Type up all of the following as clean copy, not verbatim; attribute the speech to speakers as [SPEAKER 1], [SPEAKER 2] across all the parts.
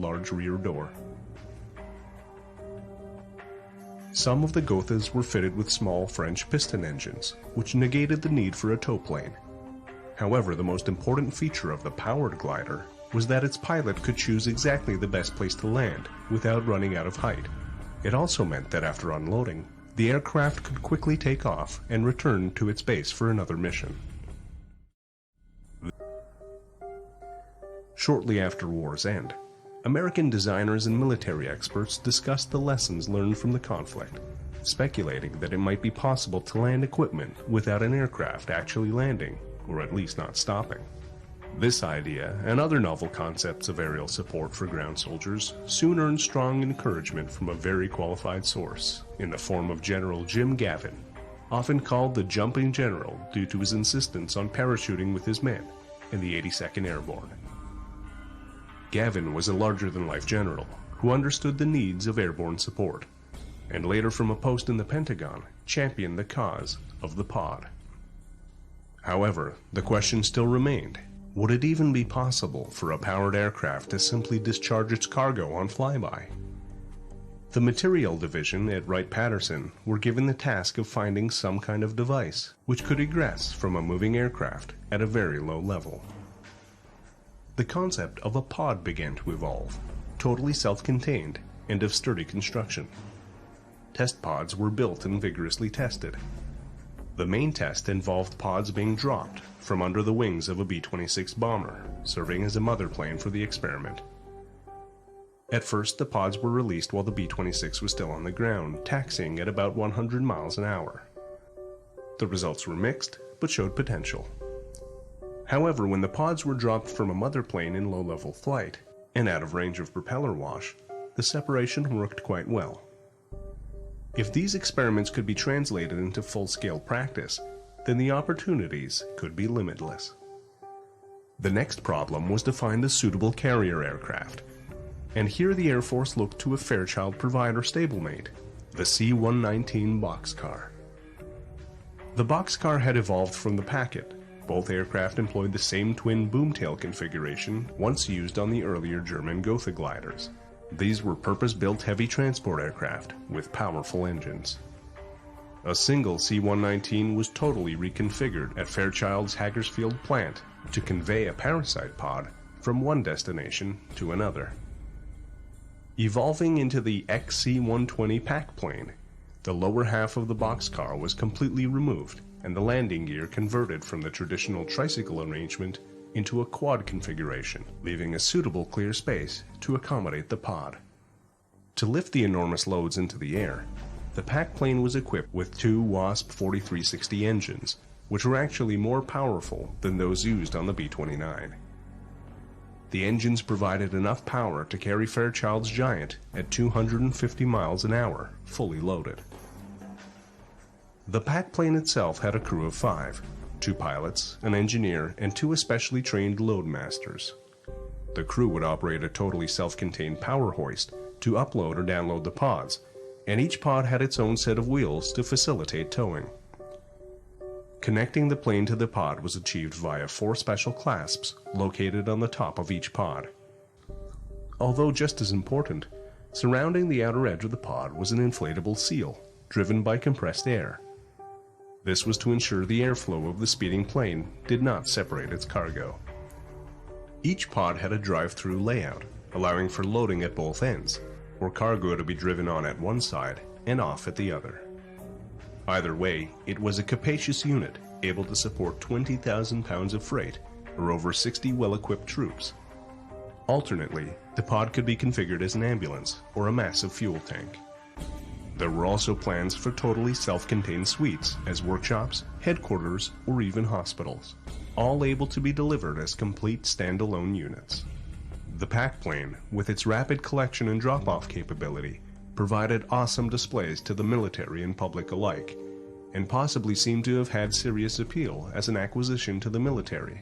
[SPEAKER 1] large rear door. Some of the Gothas were fitted with small French piston engines, which negated the need for a tow plane. However, the most important feature of the powered glider was that its pilot could choose exactly the best place to land without running out of height. It also meant that after unloading, the aircraft could quickly take off and return to its base for another mission. Shortly after war's end, American designers and military experts discussed the lessons learned from the conflict, speculating that it might be possible to land equipment without an aircraft actually landing, or at least not stopping. This idea, and other novel concepts of aerial support for ground soldiers, soon earned strong encouragement from a very qualified source, in the form of General Jim Gavin, often called the Jumping General due to his insistence on parachuting with his men in the 82nd Airborne. Gavin was a larger-than-life general who understood the needs of airborne support, and later from a post in the Pentagon championed the cause of the pod. However, the question still remained, would it even be possible for a powered aircraft to simply discharge its cargo on flyby? The Material Division at Wright-Patterson were given the task of finding some kind of device which could egress from a moving aircraft at a very low level. The concept of a pod began to evolve, totally self-contained and of sturdy construction. Test pods were built and vigorously tested. The main test involved pods being dropped from under the wings of a B-26 bomber, serving as a mother plane for the experiment. At first, the pods were released while the B-26 was still on the ground, taxiing at about 100 miles an hour. The results were mixed, but showed potential. However, when the pods were dropped from a mother plane in low-level flight, and out of range of propeller wash, the separation worked quite well. If these experiments could be translated into full-scale practice, then the opportunities could be limitless. The next problem was to find a suitable carrier aircraft, and here the Air Force looked to a Fairchild provider stablemate, the C-119 Boxcar. The Boxcar had evolved from the Packet. Both aircraft employed the same twin boomtail configuration once used on the earlier German Gotha gliders. These were purpose-built heavy transport aircraft with powerful engines. A single C-119 was totally reconfigured at Fairchild's Hagersfield plant to convey a parasite pod from one destination to another. Evolving into the XC-120 Packplane, the lower half of the boxcar was completely removed and the landing gear converted from the traditional tricycle arrangement into a quad configuration, leaving a suitable clear space to accommodate the pod. To lift the enormous loads into the air, the Packplane was equipped with two Wasp 4360 engines, which were actually more powerful than those used on the B-29. The engines provided enough power to carry Fairchild's Giant at 250 miles an hour, fully loaded. The Packplane itself had a crew of 5, 2 pilots, an engineer, and 2 especially trained loadmasters. The crew would operate a totally self-contained power hoist to upload or download the pods, and each pod had its own set of wheels to facilitate towing. Connecting the plane to the pod was achieved via 4 special clasps located on the top of each pod. Although just as important, surrounding the outer edge of the pod was an inflatable seal, driven by compressed air. This was to ensure the airflow of the speeding plane did not separate its cargo. Each pod had a drive-through layout, allowing for loading at both ends, or cargo to be driven on at one side and off at the other. Either way, it was a capacious unit, able to support 20,000 pounds of freight, or over 60 well-equipped troops. Alternately, the pod could be configured as an ambulance or a massive fuel tank. There were also plans for totally self-contained suites as workshops, headquarters, or even hospitals, all able to be delivered as complete standalone units. The Packplane, with its rapid collection and drop-off capability, provided awesome displays to the military and public alike, and possibly seemed to have had serious appeal as an acquisition to the military.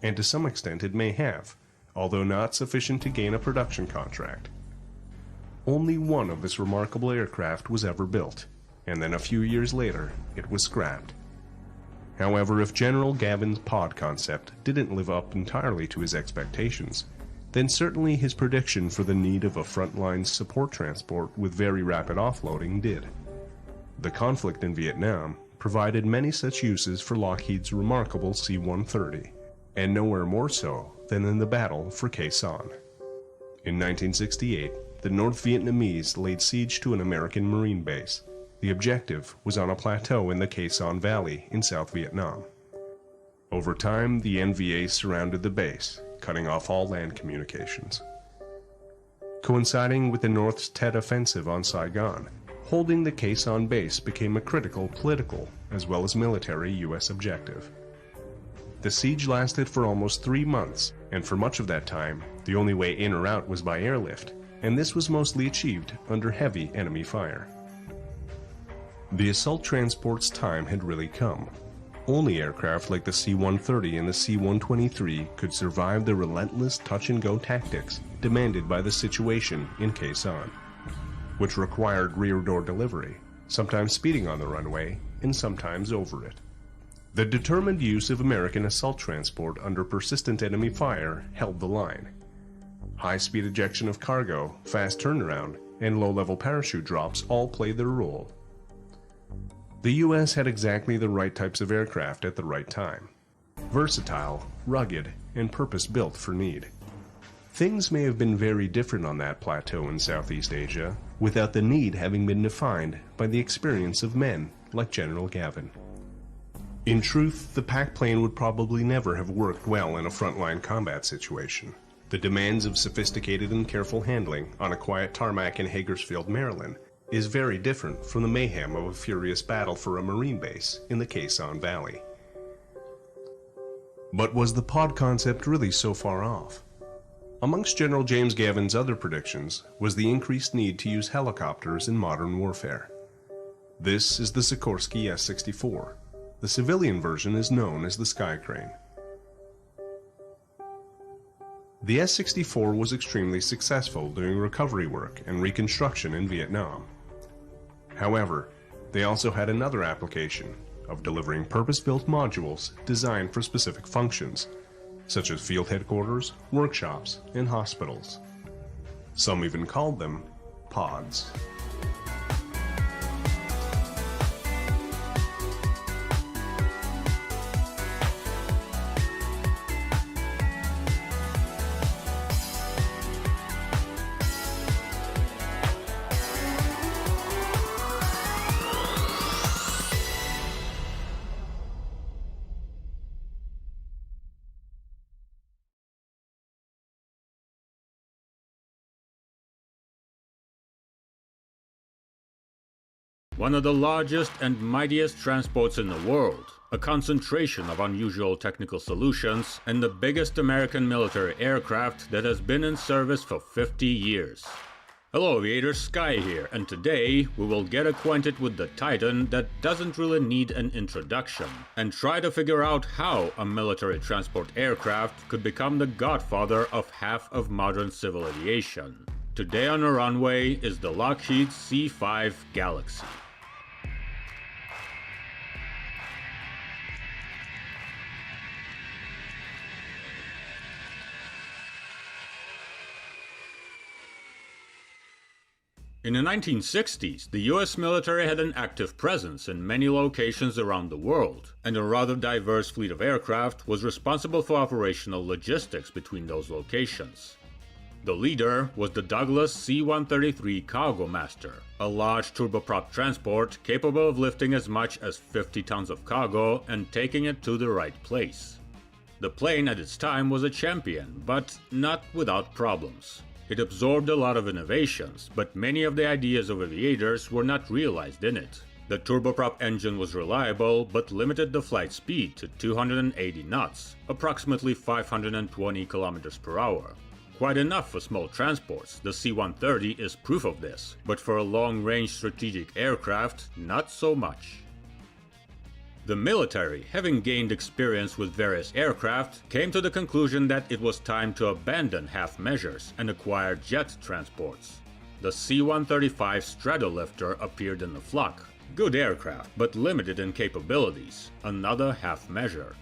[SPEAKER 1] And to some extent it may have, although not sufficient to gain a production contract. Only one of this remarkable aircraft was ever built, and then a few years later it was scrapped. However, if General Gavin's pod concept didn't live up entirely to his expectations, then certainly his prediction for the need of a frontline support transport with very rapid offloading did. The conflict in Vietnam provided many such uses for Lockheed's remarkable C-130, and nowhere more so than in the battle for Khe Sanh. In 1968, the North Vietnamese laid siege to an American Marine base. The objective was on a plateau in the Khe Sanh Valley in South Vietnam. Over time, the NVA surrounded the base, cutting off all land communications. Coinciding with the North's Tet Offensive on Saigon, holding the Khe Sanh base became a critical political as well as military U.S. objective. The siege lasted for almost 3 months, and for much of that time, the only way in or out was by airlift, and this was mostly achieved under heavy enemy fire. The assault transport's time had really come. Only aircraft like the C-130 and the C-123 could survive the relentless touch-and-go tactics demanded by the situation in Khe Sanh, which required rear-door delivery, sometimes speeding on the runway and sometimes over it. The determined use of American assault transport under persistent enemy fire held the line. High-speed ejection of cargo, fast turnaround, and low-level parachute drops all played their role. The U.S. had exactly the right types of aircraft at the right time. Versatile, rugged, and purpose-built for need. Things may have been very different on that plateau in Southeast Asia, without the need having been defined by the experience of men like General Gavin. In truth, the Packplane would probably never have worked well in a frontline combat situation. The demands of sophisticated and careful handling on a quiet tarmac in Hagersfield, Maryland, is very different from the mayhem of a furious battle for a Marine base in the Khe Sanh Valley. But was the pod concept really so far off? Amongst General James Gavin's other predictions was the increased need to use helicopters in modern warfare. This is the Sikorsky S-64. The civilian version is known as the Sky Crane. The S-64 was extremely successful doing recovery work and reconstruction in Vietnam. However, they also had another application of delivering purpose-built modules designed for specific functions, such as field headquarters, workshops, and hospitals. Some even called them pods.
[SPEAKER 2] One of the largest and mightiest transports in the world, a concentration of unusual technical solutions, and the biggest American military aircraft that has been in service for 50 years. Hello aviators, Sky here, and today we will get acquainted with the Titan that doesn't really need an introduction, and try to figure out how a military transport aircraft could become the godfather of half of modern civil aviation. Today on the runway is the Lockheed C-5 Galaxy. In the 1960s, the US military had an active presence in many locations around the world, and a rather diverse fleet of aircraft was responsible for operational logistics between those locations. The leader was the Douglas C-133 Cargo Master, a large turboprop transport capable of lifting as much as 50 tons of cargo and taking it to the right place. The plane at its time was a champion, but not without problems. It absorbed a lot of innovations, but many of the ideas of aviators were not realized in it. The turboprop engine was reliable, but limited the flight speed to 280 knots, approximately 520 kilometers per hour. Quite enough for small transports, the C-130 is proof of this, but for a long-range strategic aircraft, not so much. The military, having gained experience with various aircraft, came to the conclusion that it was time to abandon half measures and acquire jet transports. The C-135 Stratolifter appeared in the flock. Good aircraft, but limited in capabilities, another half measure.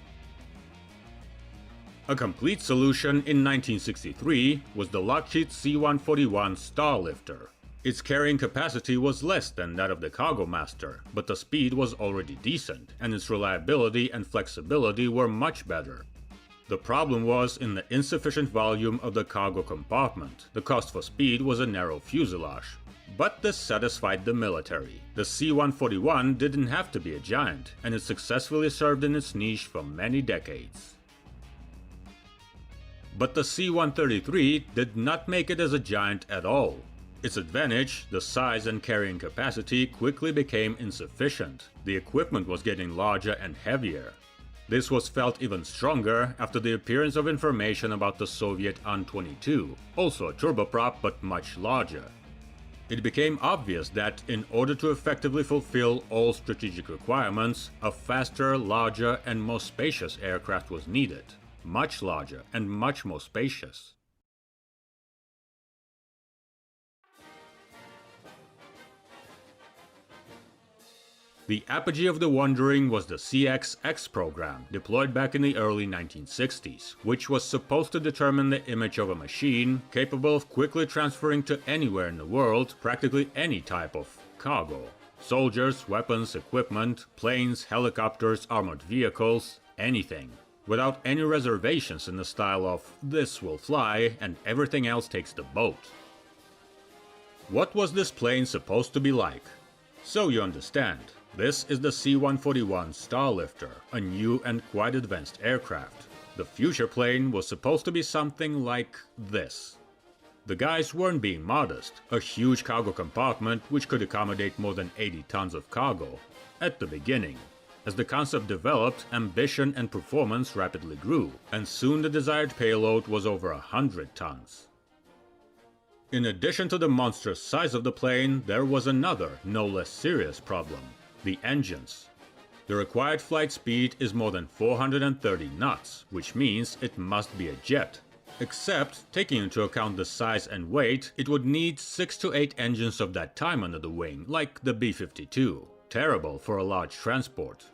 [SPEAKER 2] A complete solution in 1963 was the Lockheed C-141 Starlifter. Its carrying capacity was less than that of the Cargo Master, but the speed was already decent, and its reliability and flexibility were much better. The problem was in the insufficient volume of the cargo compartment. The cost for speed was a narrow fuselage. But this satisfied the military. The C-141 didn't have to be a giant, and it successfully served in its niche for many decades. But the C-133 did not make it as a giant at all. Its advantage, the size and carrying capacity, quickly became insufficient. The equipment was getting larger and heavier. This was felt even stronger after the appearance of information about the Soviet An-22, also a turboprop but much larger. It became obvious that in order to effectively fulfill all strategic requirements, a faster, larger, and more spacious aircraft was needed. Much larger and much more spacious. The apogee of the wondering was the CX-X program, deployed back in the early 1960s, which was supposed to determine the image of a machine capable of quickly transferring to anywhere in the world practically any type of cargo. Soldiers, weapons, equipment, planes, helicopters, armored vehicles, anything. Without any reservations in the style of, this will fly and everything else takes the boat. What was this plane supposed to be like? So you understand. This is the C-141 Starlifter, a new and quite advanced aircraft. The future plane was supposed to be something like this. The guys weren't being modest, a huge cargo compartment which could accommodate more than 80 tons of cargo. At the beginning. As the concept developed, ambition and performance rapidly grew, and soon the desired payload was over 100 tons. In addition to the monstrous size of the plane, there was another, no less serious problem. The engines. The required flight speed is more than 430 knots, which means it must be a jet. Except, taking into account the size and weight, it would need 6 to 8 engines of that time under the wing, like the B-52. Terrible for a large transport.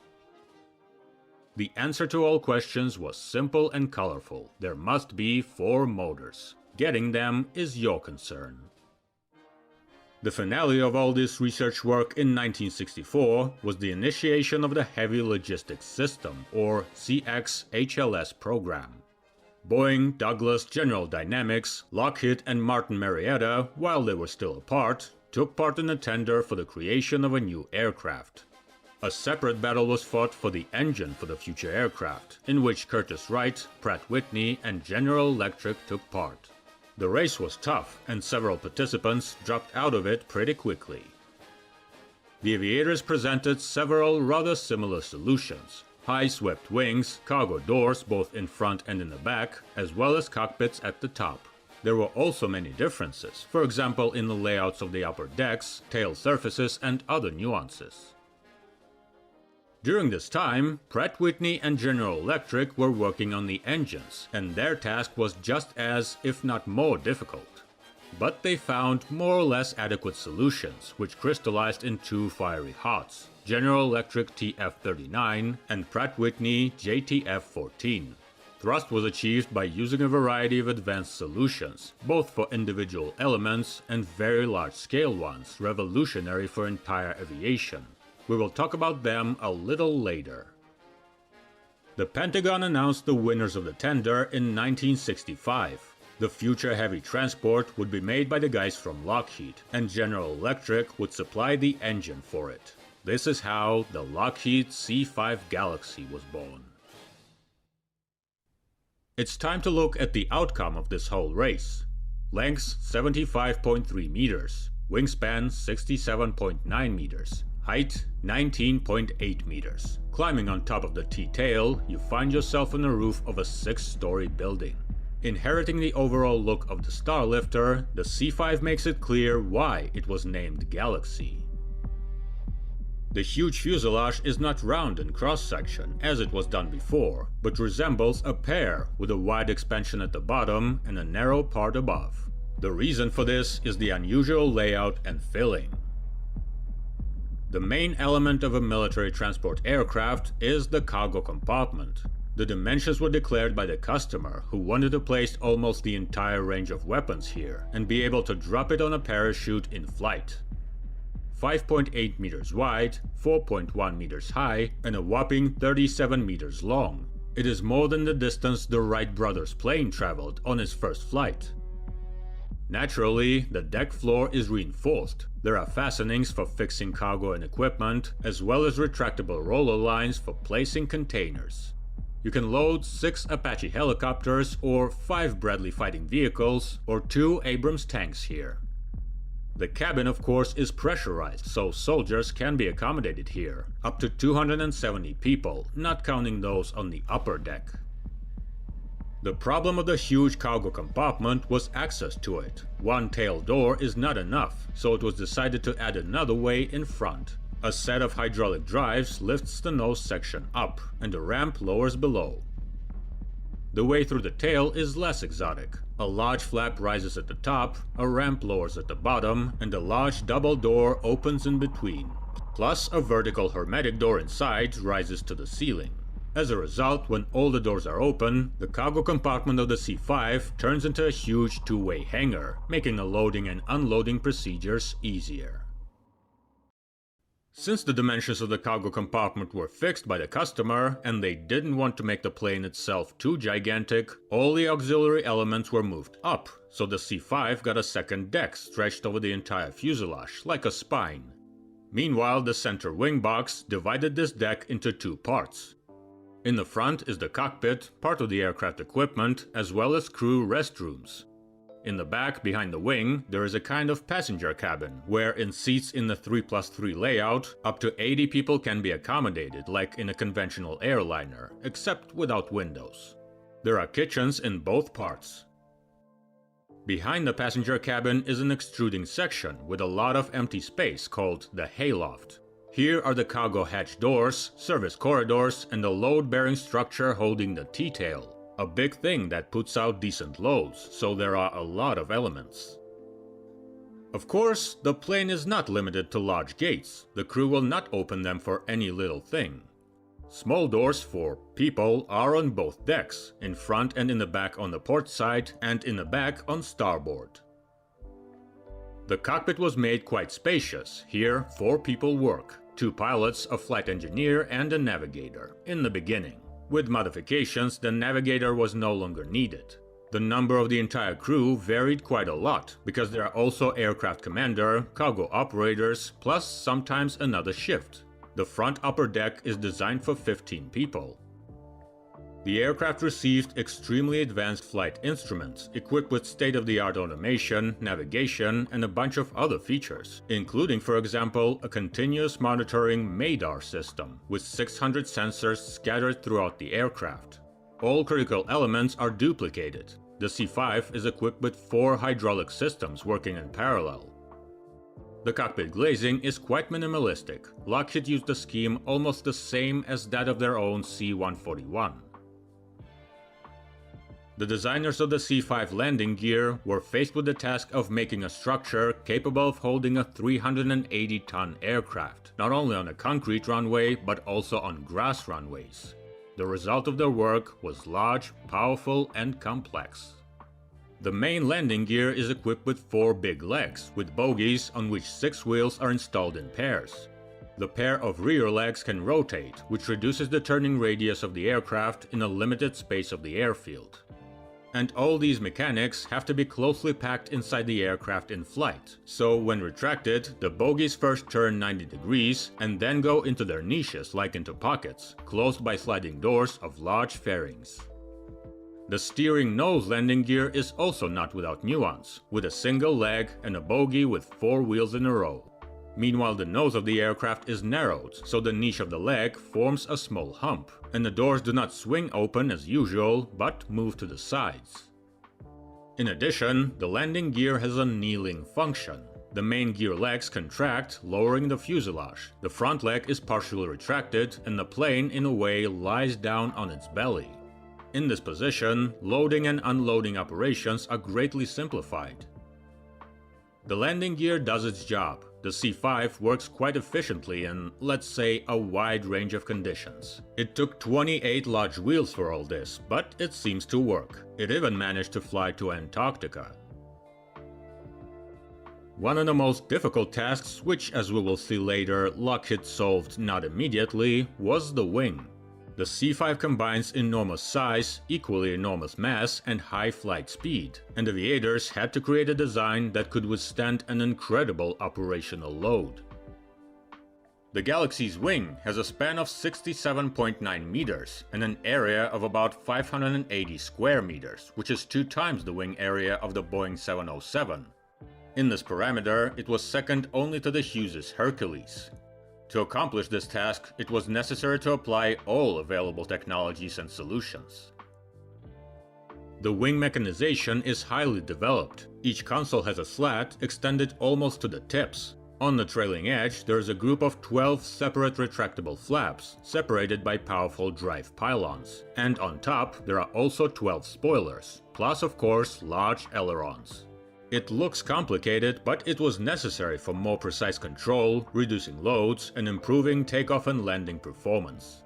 [SPEAKER 2] The answer to all questions was simple and colorful. There must be 4 motors. Getting them is your concern. The finale of all this research work in 1964 was the initiation of the Heavy Logistics System, or CX-HLS program. Boeing, Douglas, General Dynamics, Lockheed, and Martin Marietta, while they were still apart, took part in a tender for the creation of a new aircraft. A separate battle was fought for the engine for the future aircraft, in which Curtiss Wright, Pratt Whitney, and General Electric took part. The race was tough, and several participants dropped out of it pretty quickly. The aviators presented several rather similar solutions: high swept wings, cargo doors both in front and in the back, as well as cockpits at the top. There were also many differences, for example in the layouts of the upper decks, tail surfaces, and other nuances. During this time, Pratt Whitney and General Electric were working on the engines, and their task was just as, if not more, difficult. But they found more or less adequate solutions, which crystallized in 2 fiery hots: General Electric TF-39 and Pratt Whitney JTF-14. Thrust was achieved by using a variety of advanced solutions, both for individual elements and very large-scale ones, revolutionary for entire aviation. We will talk about them a little later. The Pentagon announced the winners of the tender in 1965. The future heavy transport would be made by the guys from Lockheed, and General Electric would supply the engine for it. This is how the Lockheed C-5 Galaxy was born. It's time to look at the outcome of this whole race. Length 75.3 meters, wingspan 67.9 meters, height 19.8 meters. Climbing on top of the T-tail, you find yourself on the roof of a 6-story building. Inheriting the overall look of the Starlifter, the C-5 makes it clear why it was named Galaxy. The huge fuselage is not round in cross-section, as it was done before, but resembles a pear with a wide expansion at the bottom and a narrow part above. The reason for this is the unusual layout and filling. The main element of a military transport aircraft is the cargo compartment. The dimensions were declared by the customer, who wanted to place almost the entire range of weapons here and be able to drop it on a parachute in flight. 5.8 meters wide, 4.1 meters high, and a whopping 37 meters long. It is more than the distance the Wright brothers' plane traveled on its first flight. Naturally, the deck floor is reinforced. There are fastenings for fixing cargo and equipment, as well as retractable roller lines for placing containers. You can load 6 Apache helicopters or 5 Bradley fighting vehicles or 2 Abrams tanks here. The cabin, of course, is pressurized, so soldiers can be accommodated here, up to 270 people, not counting those on the upper deck. The problem of the huge cargo compartment was access to it. One tail door is not enough, so it was decided to add another way in front. A set of hydraulic drives lifts the nose section up, and a ramp lowers below. The way through the tail is less exotic. A large flap rises at the top, a ramp lowers at the bottom, and a large double door opens in between. Plus, a vertical hermetic door inside rises to the ceiling. As a result, when all the doors are open, the cargo compartment of the C-5 turns into a huge two-way hangar, making the loading and unloading procedures easier. Since the dimensions of the cargo compartment were fixed by the customer, and they didn't want to make the plane itself too gigantic, all the auxiliary elements were moved up, so the C-5 got a second deck stretched over the entire fuselage, like a spine. Meanwhile, the center wing box divided this deck into 2 parts. In the front is the cockpit, part of the aircraft equipment, as well as crew restrooms. In the back, behind the wing, there is a kind of passenger cabin, where in seats in the 3+3 layout, up to 80 people can be accommodated like in a conventional airliner, except without windows. There are kitchens in both parts. Behind the passenger cabin is an extruding section with a lot of empty space called the hayloft. Here are the cargo hatch doors, service corridors, and the load-bearing structure holding the T-tail. A big thing that puts out decent loads, so there are a lot of elements. Of course, the plane is not limited to large gates. The crew will not open them for any little thing. Small doors for people are on both decks, in front and in the back on the port side, and in the back on starboard. The cockpit was made quite spacious. Here, 4 people work, 2 pilots, a flight engineer, and a navigator, in the beginning. With modifications, the navigator was no longer needed. The number of the entire crew varied quite a lot, because there are also aircraft commander, cargo operators, plus sometimes another shift. The front upper deck is designed for 15 people. The aircraft received extremely advanced flight instruments, equipped with state-of-the-art automation, navigation, and a bunch of other features, including, for example, a continuous monitoring MADAR system, with 600 sensors scattered throughout the aircraft. All critical elements are duplicated. The C-5 is equipped with 4 hydraulic systems working in parallel. The cockpit glazing is quite minimalistic. Lockheed used a scheme almost the same as that of their own C-141. The designers of the C-5 landing gear were faced with the task of making a structure capable of holding a 380-ton aircraft, not only on a concrete runway but also on grass runways. The result of their work was large, powerful, and complex. The main landing gear is equipped with 4 big legs, with bogies on which 6 wheels are installed in pairs. The pair of rear legs can rotate, which reduces the turning radius of the aircraft in a limited space of the airfield. And all these mechanics have to be closely packed inside the aircraft in flight, so when retracted, the bogies first turn 90 degrees and then go into their niches like into pockets, closed by sliding doors of large fairings. The steering nose landing gear is also not without nuance, with a single leg and a bogie with 4 wheels in a row. Meanwhile, the nose of the aircraft is narrowed, so the niche of the leg forms a small hump, and the doors do not swing open as usual, but move to the sides. In addition, the landing gear has a kneeling function. The main gear legs contract, lowering the fuselage. The front leg is partially retracted, and the plane, in a way, lies down on its belly. In this position, loading and unloading operations are greatly simplified. The landing gear does its job. The C-5 works quite efficiently in, let's say, a wide range of conditions. It took 28 large wheels for all this, but it seems to work. It even managed to fly to Antarctica. One of the most difficult tasks, which as we will see later, Lockheed solved not immediately, was the wing. The C-5 combines enormous size, equally enormous mass, and high flight speed, and aviators had to create a design that could withstand an incredible operational load. The Galaxy's wing has a span of 67.9 meters and an area of about 580 square meters, which is 2 times the wing area of the Boeing 707. In this parameter, it was second only to the Hughes' Hercules. To accomplish this task, it was necessary to apply all available technologies and solutions. The wing mechanization is highly developed. Each console has a slat extended almost to the tips. On the trailing edge, there is a group of 12 separate retractable flaps, separated by powerful drive pylons. And on top, there are also 12 spoilers, plus of course large ailerons. It looks complicated, but it was necessary for more precise control, reducing loads, and improving takeoff and landing performance.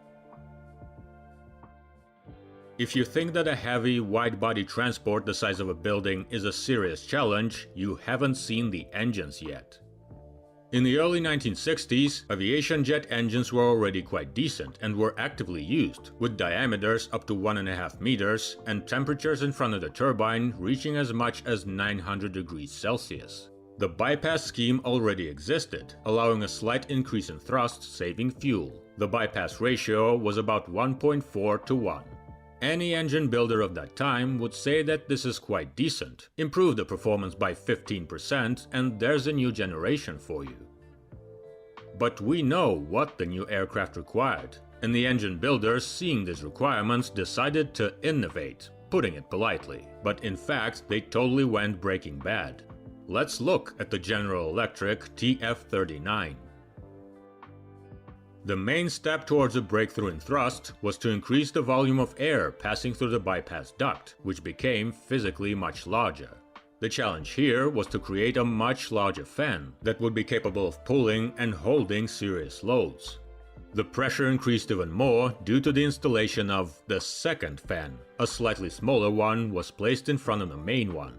[SPEAKER 2] If you think that a heavy, wide-body transport the size of a building is a serious challenge, you haven't seen the engines yet. In the early 1960s, aviation jet engines were already quite decent and were actively used, with diameters up to 1.5 meters and temperatures in front of the turbine reaching as much as 900 degrees Celsius. The bypass scheme already existed, allowing a slight increase in thrust, saving fuel. The bypass ratio was about 1.4 to 1. Any engine builder of that time would say that this is quite decent. Improve the performance by 15% and there's a new generation for you. But we know what the new aircraft required, and the engine builders, seeing these requirements, decided to innovate, putting it politely. But in fact, they totally went Breaking Bad. Let's look at the General Electric TF-39. The main step towards a breakthrough in thrust was to increase the volume of air passing through the bypass duct, which became physically much larger. The challenge here was to create a much larger fan that would be capable of pulling and holding serious loads. The pressure increased even more due to the installation of the second fan. A slightly smaller one was placed in front of the main one.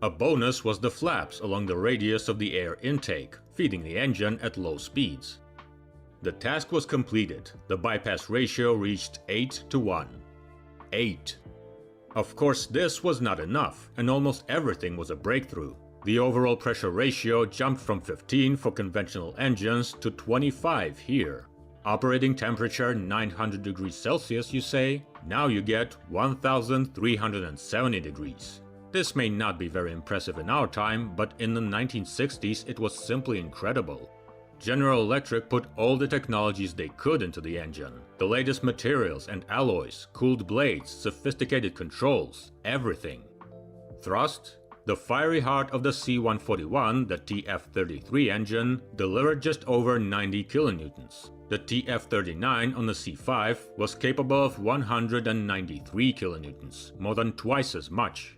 [SPEAKER 2] A bonus was the flaps along the radius of the air intake, feeding the engine at low speeds. The task was completed. The bypass ratio reached 8 to 1. 8. Of course, this was not enough, and almost everything was a breakthrough. The overall pressure ratio jumped from 15 for conventional engines to 25 here. Operating temperature 900 degrees Celsius, you say? Now you get 1370 degrees. This may not be very impressive in our time, but in the 1960s it was simply incredible. General Electric put all the technologies they could into the engine. The latest materials and alloys, cooled blades, sophisticated controls, everything. Thrust? The fiery heart of the C-141, the TF-33 engine, delivered just over 90 kilonewtons. The TF-39 on the C-5 was capable of 193 kilonewtons, more than twice as much.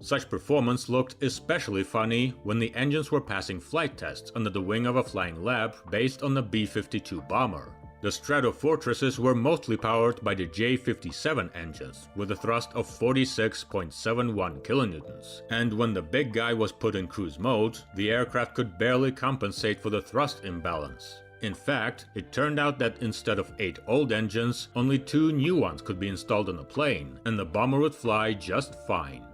[SPEAKER 2] Such performance looked especially funny when the engines were passing flight tests under the wing of a flying lab based on the B-52 bomber. The Stratofortresses were mostly powered by the J-57 engines, with a thrust of 46.71 kilonewtons. And when the big guy was put in cruise mode, the aircraft could barely compensate for the thrust imbalance. In fact, it turned out that instead of 8 old engines, only 2 new ones could be installed on the plane, and the bomber would fly just fine.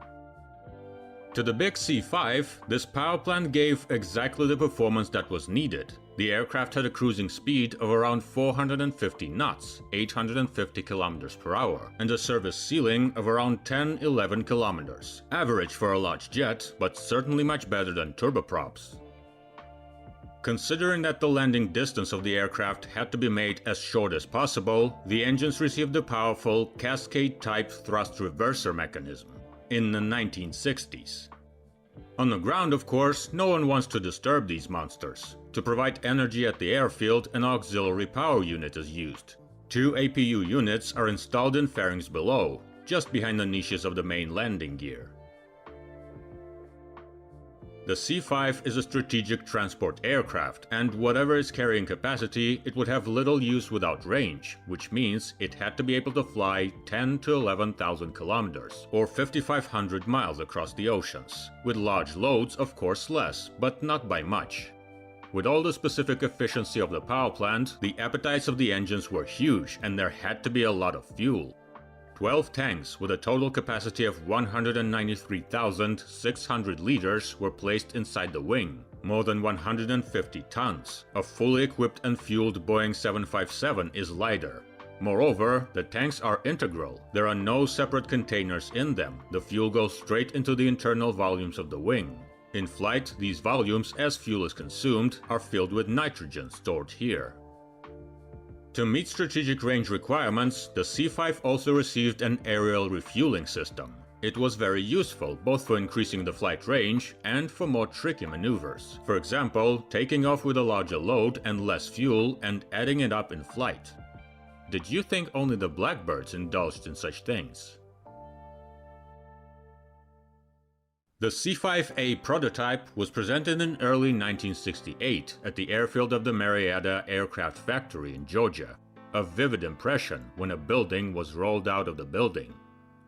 [SPEAKER 2] To the big C-5, this power plant gave exactly the performance that was needed. The aircraft had a cruising speed of around 450 knots, 850 km per hour, and a service ceiling of around 10-11 km. Average for a large jet, but certainly much better than turboprops. Considering that the landing distance of the aircraft had to be made as short as possible, the engines received a powerful cascade-type thrust reverser mechanism in the 1960s. On the ground, of course, no one wants to disturb these monsters. To provide energy at the airfield, an auxiliary power unit is used. 2 APU units are installed in fairings below, just behind the niches of the main landing gear. The C-5 is a strategic transport aircraft, and whatever its carrying capacity, it would have little use without range, which means it had to be able to fly 10 to 11,000 kilometers, or 5,500 miles across the oceans. With large loads, of course less, but not by much. With all the specific efficiency of the power plant, the appetites of the engines were huge, and there had to be a lot of fuel. 12 tanks with a total capacity of 193,600 liters were placed inside the wing, more than 150 tons. A fully equipped and fueled Boeing 757 is lighter. Moreover, the tanks are integral. There are no separate containers in them. The fuel goes straight into the internal volumes of the wing. In flight, these volumes, as fuel is consumed, are filled with nitrogen stored here. To meet strategic range requirements, the C-5 also received an aerial refueling system. It was very useful, both for increasing the flight range and for more tricky maneuvers. For example, taking off with a larger load and less fuel and adding it up in flight. Did you think only the blackbirds indulged in such things? The C-5A prototype was presented in early 1968 at the airfield of the Marietta Aircraft Factory in Georgia. A vivid impression when a building was rolled out of the building.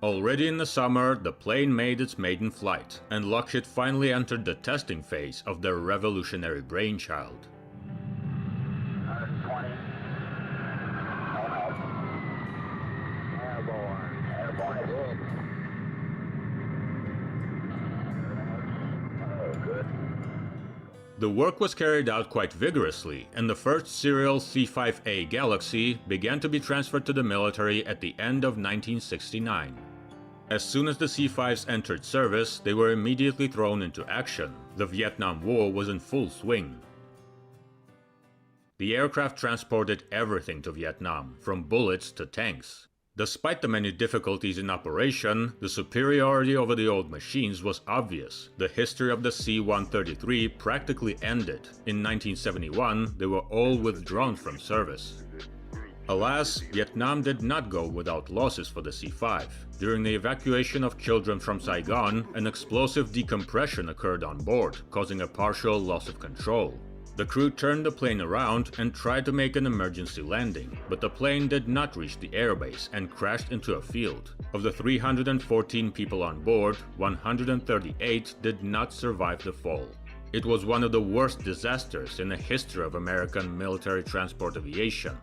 [SPEAKER 2] Already in the summer, the plane made its maiden flight, and Lockheed finally entered the testing phase of their revolutionary brainchild.
[SPEAKER 3] 120. Airborne. Good.
[SPEAKER 2] The work was carried out quite vigorously, and the first serial C-5A Galaxy began to be transferred to the military at the end of 1969. As soon as the C-5s entered service, they were immediately thrown into action. The Vietnam War was in full swing. The aircraft transported everything to Vietnam, from bullets to tanks. Despite the many difficulties in operation, the superiority over the old machines was obvious. The history of the C-133 practically ended. In 1971, they were all withdrawn from service. Alas, Vietnam did not go without losses for the C-5. During the evacuation of children from Saigon, an explosive decompression occurred on board, causing a partial loss of control. The crew turned the plane around and tried to make an emergency landing, but the plane did not reach the airbase and crashed into a field. Of the 314 people on board, 138 did not survive the fall. It was one of the worst disasters in the history of American military transport aviation.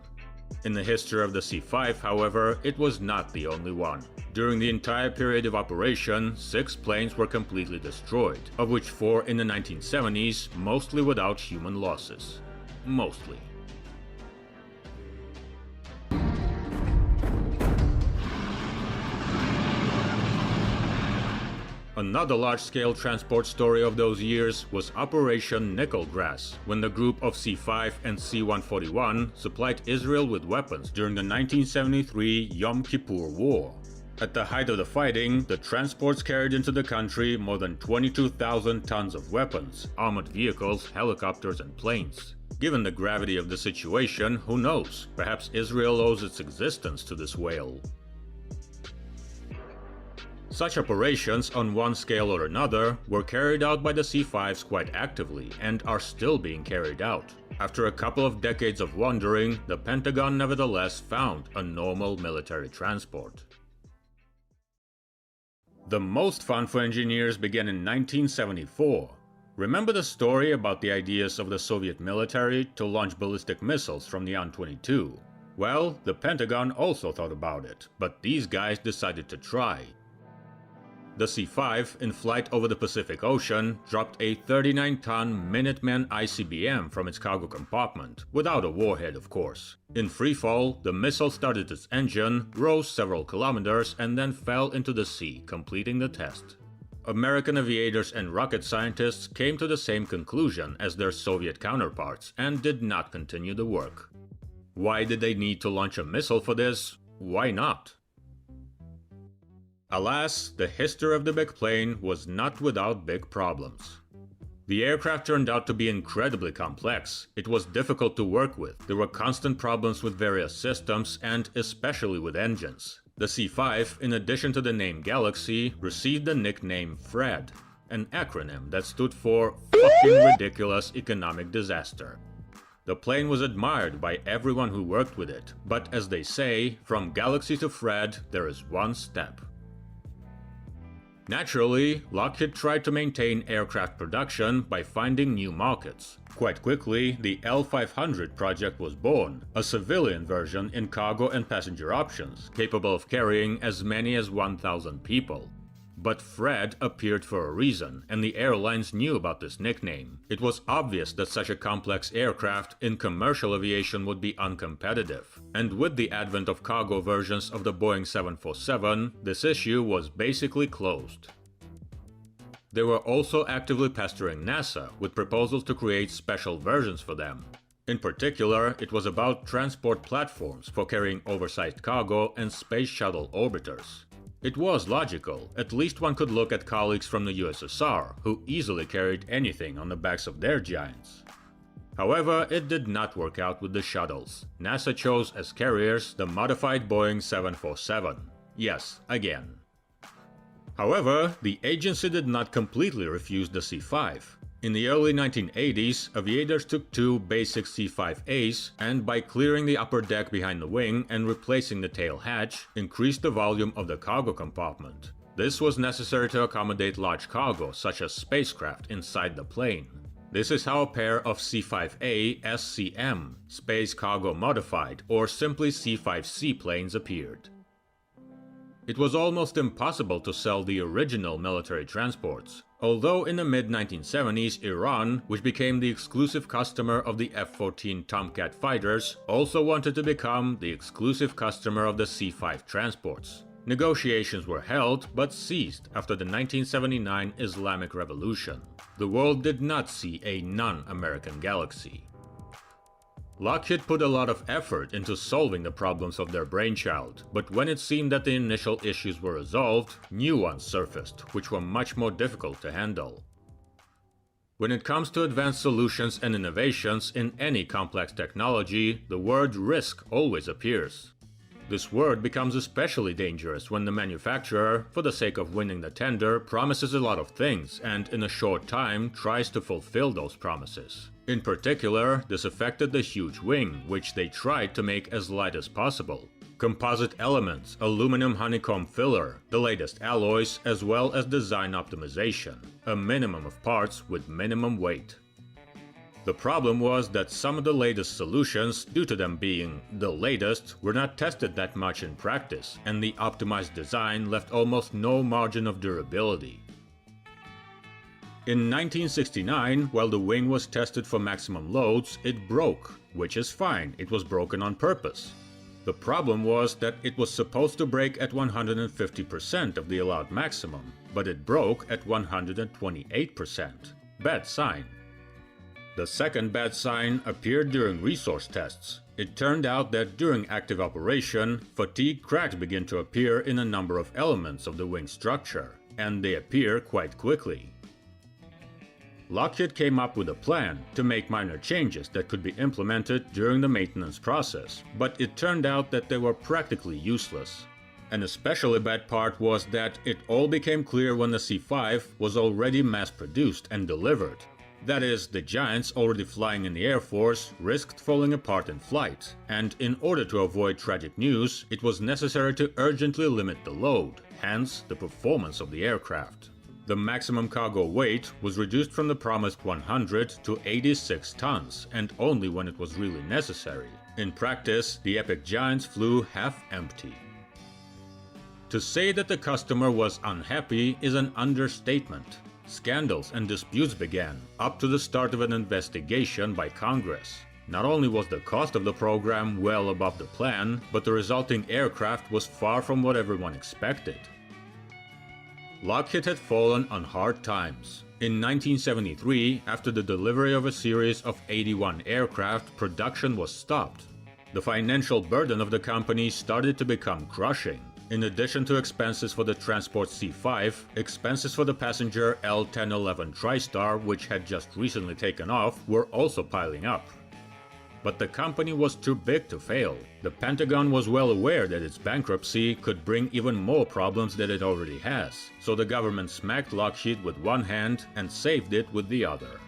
[SPEAKER 2] In the history of the C-5, however, it was not the only one. During the entire period of operation, 6 planes were completely destroyed, of which 4 in the 1970s, mostly without human losses. Mostly. Another large-scale transport story of those years was Operation Nickelgrass, when the group of C-5 and C-141 supplied Israel with weapons during the 1973 Yom Kippur War. At the height of the fighting, the transports carried into the country more than 22,000 tons of weapons, armored vehicles, helicopters, and planes. Given the gravity of the situation, who knows? Perhaps Israel owes its existence to this whale. Such operations, on one scale or another, were carried out by the C-5s quite actively and are still being carried out. After a couple of decades of wandering, the Pentagon nevertheless found a normal military transport. The most fun for engineers began in 1974. Remember the story about the ideas of the Soviet military to launch ballistic missiles from the Un-22? Well, the Pentagon also thought about it, but these guys decided to try. The C-5, in flight over the Pacific Ocean, dropped a 39-ton Minuteman ICBM from its cargo compartment, without a warhead of course. In freefall, the missile started its engine, rose several kilometers, and then fell into the sea, completing the test. American aviators and rocket scientists came to the same conclusion as their Soviet counterparts and did not continue the work. Why did they need to launch a missile for this? Why not? Alas, the history of the big plane was not without big problems. The aircraft turned out to be incredibly complex. It was difficult to work with. There were constant problems with various systems and especially with engines. The C-5, in addition to the name Galaxy, received the nickname Fred. an acronym that stood for fucking ridiculous economic disaster. The plane was admired by everyone who worked with it, but as they say, from galaxy to Fred, there is one step. Naturally, Lockheed tried to maintain aircraft production by finding new markets. Quite quickly, the L500 project was born, a civilian version in cargo and passenger options, capable of carrying as many as 1,000 people. But Fred appeared for a reason, and the airlines knew about this nickname. It was obvious that such a complex aircraft in commercial aviation would be uncompetitive. And with the advent of cargo versions of the Boeing 747, this issue was basically closed. They were also actively pestering NASA with proposals to create special versions for them. In particular, it was about transport platforms for carrying oversized cargo and space shuttle orbiters. It was logical. At least one could look at colleagues from the USSR, who easily carried anything on the backs of their giants. However, it did not work out with the shuttles. NASA chose as carriers the modified Boeing 747. Yes, again. However, the agency did not completely refuse the C-5. In the early 1980s, aviators took two basic C-5As and, by clearing the upper deck behind the wing and replacing the tail hatch, increased the volume of the cargo compartment. This was necessary to accommodate large cargo, such as spacecraft, inside the plane. This is how a pair of C-5A SCM, Space Cargo Modified, or simply C-5C planes appeared. It was almost impossible to sell the original military transports. Although in the mid-1970s, Iran, which became the exclusive customer of the F-14 Tomcat fighters, also wanted to become the exclusive customer of the C-5 transports. Negotiations were held, but ceased after the 1979 Islamic Revolution. The world did not see a non-American galaxy. Lockheed put a lot of effort into solving the problems of their brainchild, but when it seemed that the initial issues were resolved, new ones surfaced, which were much more difficult to handle. When it comes to advanced solutions and innovations in any complex technology, the word risk always appears. This word becomes especially dangerous when the manufacturer, for the sake of winning the tender, promises a lot of things and in a short time tries to fulfill those promises. In particular, this affected the huge wing, which they tried to make as light as possible. Composite elements, aluminum honeycomb filler, the latest alloys, as well as design optimization, a minimum of parts with minimum weight. The problem was that some of the latest solutions, due to them being the latest, were not tested that much in practice, and the optimized design left almost no margin of durability. In 1969, while the wing was tested for maximum loads, it broke, which is fine, it was broken on purpose. The problem was that it was supposed to break at 150% of the allowed maximum, but it broke at 128%. Bad sign. The second bad sign appeared during resource tests. It turned out that during active operation, fatigue cracks begin to appear in a number of elements of the wing structure, and they appear quite quickly. Lockheed came up with a plan to make minor changes that could be implemented during the maintenance process, but it turned out that they were practically useless. An especially bad part was that it all became clear when the C-5 was already mass-produced and delivered. That is, the giants already flying in the Air Force risked falling apart in flight, and in order to avoid tragic news, it was necessary to urgently limit the load, hence the performance of the aircraft. The maximum cargo weight was reduced from the promised 100 to 86 tons, and only when it was really necessary. In practice, the epic giants flew half empty. To say that the customer was unhappy is an understatement. Scandals and disputes began, up to the start of an investigation by Congress. Not only was the cost of the program well above the plan, but the resulting aircraft was far from what everyone expected. Lockheed had fallen on hard times. In 1973, after the delivery of a series of 81 aircraft, production was stopped. The financial burden of the company started to become crushing. In addition to expenses for the transport C-5, expenses for the passenger L-1011 TriStar, which had just recently taken off, were also piling up. But the company was too big to fail. The Pentagon was well aware that its bankruptcy could bring even more problems than it already has, so the government smacked Lockheed with one hand and saved it with the other.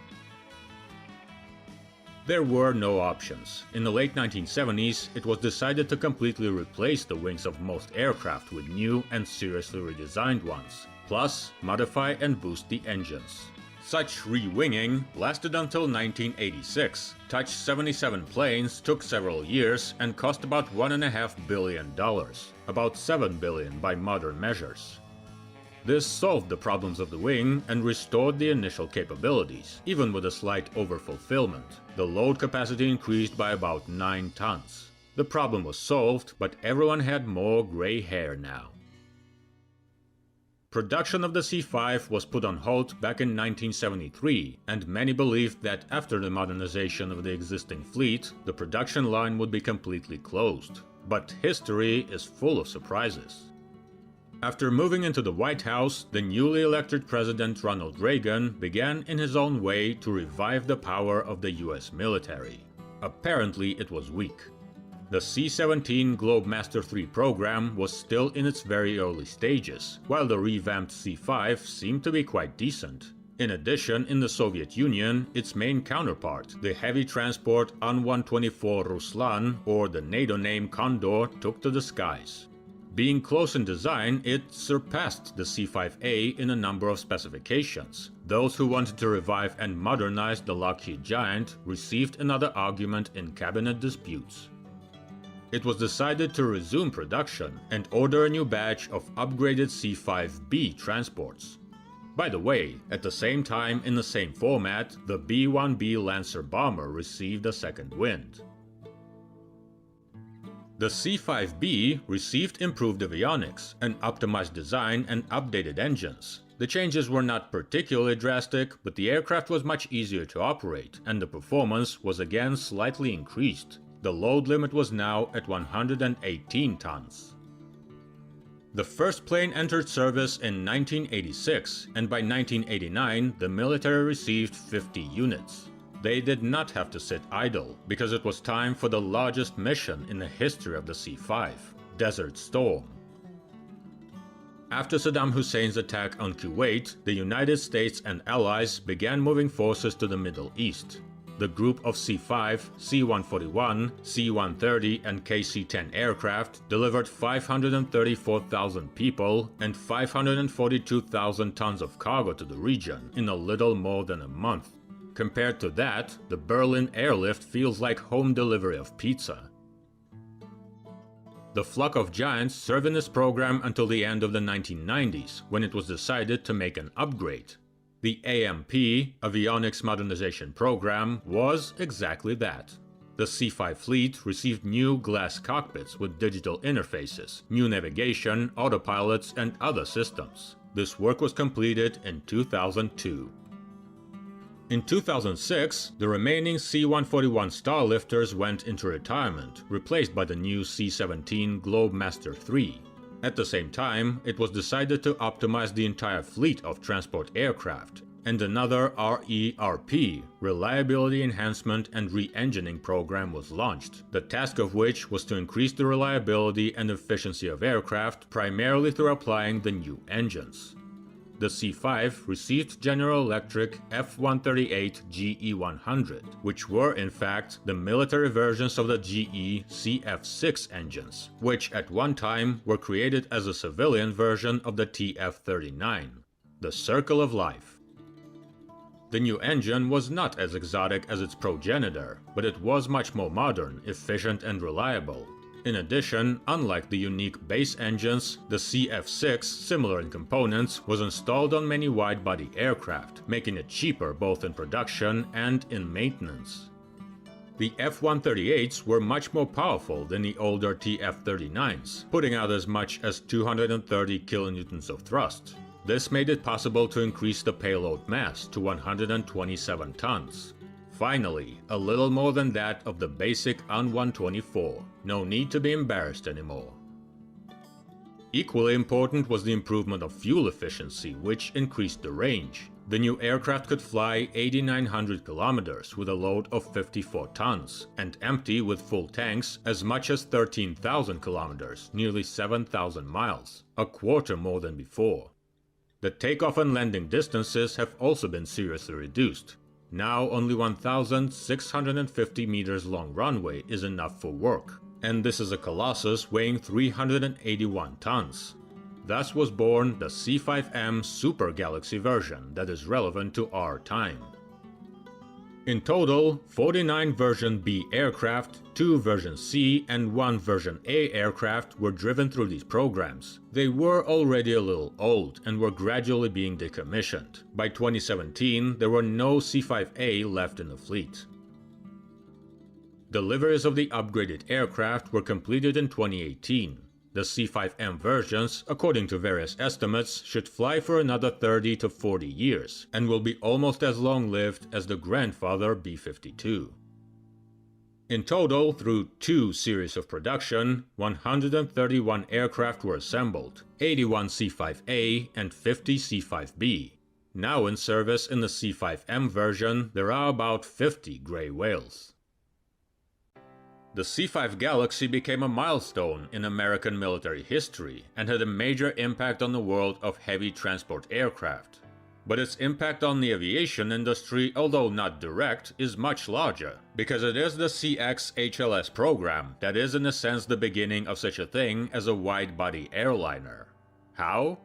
[SPEAKER 2] There were no options. In the late 1970s, it was decided to completely replace the wings of most aircraft with new and seriously redesigned ones, plus modify and boost the engines. Such rewinging lasted until 1986. Touch 77 planes took several years and cost about $1.5 billion, about $7 billion by modern measures. This solved the problems of the wing and restored the initial capabilities, even with a slight overfulfillment. The load capacity increased by about 9 tons. The problem was solved, but everyone had more gray hair now. Production of the C-5 was put on hold back in 1973, and many believed that after the modernization of the existing fleet, the production line would be completely closed. But history is full of surprises. After moving into the White House, the newly elected President Ronald Reagan began in his own way to revive the power of the US military. Apparently it was weak. The C-17 Globemaster III program was still in its very early stages, while the revamped C-5 seemed to be quite decent. In addition, in the Soviet Union, its main counterpart, the heavy transport An-124 Ruslan, or the NATO name Condor, took to the skies. Being close in design, it surpassed the C-5A in a number of specifications. Those who wanted to revive and modernize the Lockheed giant received another argument in cabinet disputes. It was decided to resume production and order a new batch of upgraded C-5B transports. By the way, at the same time in the same format, the B-1B Lancer bomber received a second wind. The C-5B received improved avionics, an optimized design and updated engines. The changes were not particularly drastic, but the aircraft was much easier to operate, and the performance was again slightly increased. The load limit was now at 118 tons. The first plane entered service in 1986, and by 1989 the military received 50 units. They did not have to sit idle, because it was time for the largest mission in the history of the C-5, Desert Storm. After Saddam Hussein's attack on Kuwait, the United States and allies began moving forces to the Middle East. The group of C-5, C-141, C-130 and KC-10 aircraft delivered 534,000 people and 542,000 tons of cargo to the region in a little more than a month. Compared to that, the Berlin airlift feels like home delivery of pizza. The flock of giants served in this program until the end of the 1990s, when it was decided to make an upgrade. The AMP, Avionics Modernization Program, was exactly that. The C-5 fleet received new glass cockpits with digital interfaces, new navigation, autopilots, and other systems. This work was completed in 2002. In 2006, the remaining C-141 Starlifters went into retirement, replaced by the new C-17 Globemaster III. At the same time, it was decided to optimize the entire fleet of transport aircraft, and another RERP, Reliability Enhancement and Re-engineering Program, was launched, the task of which was to increase the reliability and efficiency of aircraft primarily through applying the new engines. The C-5 received General Electric F-138 GE100, which were in fact the military versions of the GE CF6 engines, which at one time were created as a civilian version of the TF-39. The circle of life. The new engine was not as exotic as its progenitor, but it was much more modern, efficient and reliable. In addition, unlike the unique base engines, the CF6, similar in components, was installed on many wide-body aircraft, making it cheaper both in production and in maintenance. The F-138s were much more powerful than the older TF-39s, putting out as much as 230 kilonewtons of thrust. This made it possible to increase the payload mass to 127 tons. Finally, a little more than that of the basic An-124. No need to be embarrassed anymore. Equally important was the improvement of fuel efficiency, which increased the range. The new aircraft could fly 8,900 kilometers with a load of 54 tons, and empty with full tanks as much as 13,000 kilometers, nearly 7,000 miles, a quarter more than before. The takeoff and landing distances have also been seriously reduced. Now only 1,650 meters long runway is enough for work, and this is a Colossus weighing 381 tons. Thus was born the C-5M Super Galaxy version that is relevant to our time. In total, 49 version B aircraft, 2 version C and 1 version A aircraft were driven through these programs. They were already a little old and were gradually being decommissioned. By 2017, there were no C-5A left in the fleet. Deliveries of the upgraded aircraft were completed in 2018. The C-5M versions, according to various estimates, should fly for another 30 to 40 years, and will be almost as long-lived as the grandfather B-52. In total, through 2 series of production, 131 aircraft were assembled, 81 C-5A and 50 C-5B. Now in service in the C-5M version, there are about 50 gray whales. The C-5 Galaxy became a milestone in American military history and had a major impact on the world of heavy transport aircraft. But its impact on the aviation industry, although not direct, is much larger, because it is the CX HLS program that is in a sense the beginning of such a thing as a wide-body airliner. How?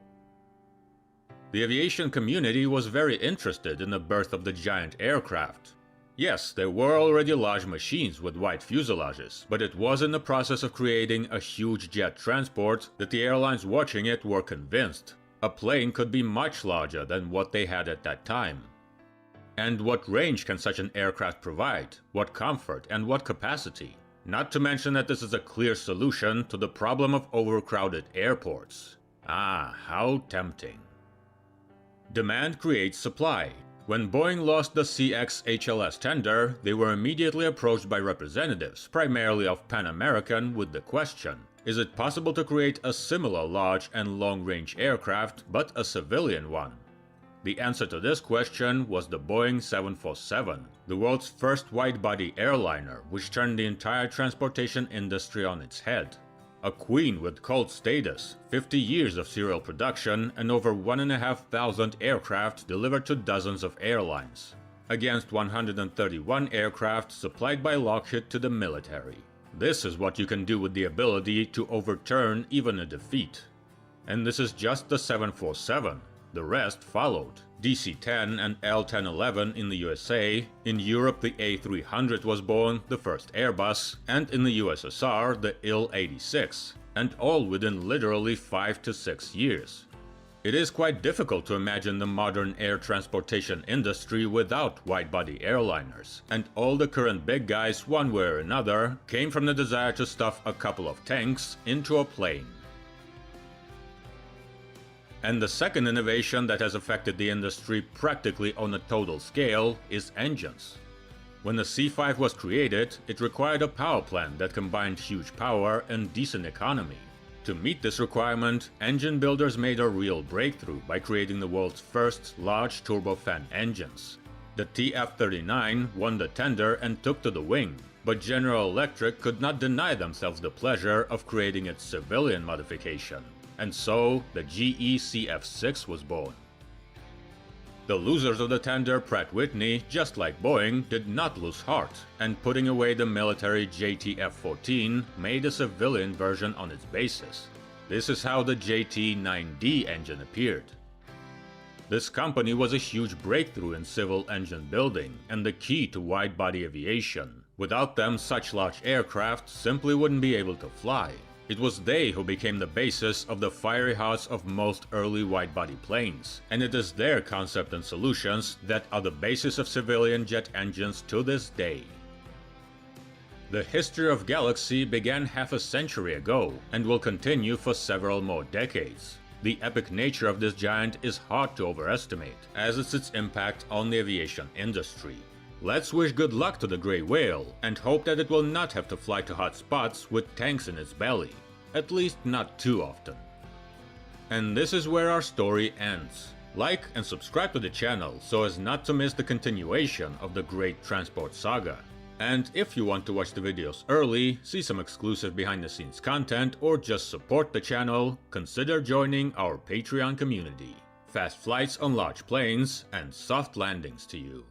[SPEAKER 2] The aviation community was very interested in the birth of the giant aircraft. Yes, there were already large machines with wide fuselages, but it was in the process of creating a huge jet transport that the airlines watching it were convinced a plane could be much larger than what they had at that time. And what range can such an aircraft provide? What comfort and what capacity? Not to mention that this is a clear solution to the problem of overcrowded airports. Ah, how tempting. Demand creates supply. When Boeing lost the CX HLS tender, they were immediately approached by representatives, primarily of Pan American, with the question, is it possible to create a similar large and long-range aircraft, but a civilian one? The answer to this question was the Boeing 747, the world's first wide-body airliner, which turned the entire transportation industry on its head. A queen with cult status, 50 years of serial production, and over 1,500 aircraft delivered to dozens of airlines, against 131 aircraft supplied by Lockheed to the military. This is what you can do with the ability to overturn even a defeat. And this is just the 747. The rest followed. DC-10 and L-1011 in the USA, in Europe the A300 was born, the first Airbus, and in the USSR the Il-86, and all within literally 5 to 6 years. It is quite difficult to imagine the modern air transportation industry without wide-body airliners, and all the current big guys, one way or another, came from the desire to stuff a couple of tanks into a plane. And the second innovation that has affected the industry practically on a total scale is engines. When the C-5 was created, it required a power plant that combined huge power and decent economy. To meet this requirement, engine builders made a real breakthrough by creating the world's first large turbofan engines. The TF-39 won the tender and took to the wing, but General Electric could not deny themselves the pleasure of creating its civilian modification. And so, the GE CF-6 was born. The losers of the tender, Pratt & Whitney, just like Boeing, did not lose heart, and putting away the military JT-F-14 made a civilian version on its basis. This is how the JT-9D engine appeared. This company was a huge breakthrough in civil engine building, and the key to wide-body aviation. Without them, such large aircraft simply wouldn't be able to fly. It was they who became the basis of the fiery hearts of most early wide-body planes, and it is their concept and solutions that are the basis of civilian jet engines to this day. The history of Galaxy began half a century ago, and will continue for several more decades. The epic nature of this giant is hard to overestimate, as is its impact on the aviation industry. Let's wish good luck to the gray whale, and hope that it will not have to fly to hot spots with tanks in its belly. At least not too often. And this is where our story ends. Like and subscribe to the channel so as not to miss the continuation of the great transport saga. And if you want to watch the videos early, see some exclusive behind the scenes content, or just support the channel, consider joining our Patreon community. Fast flights on large planes and soft landings to you.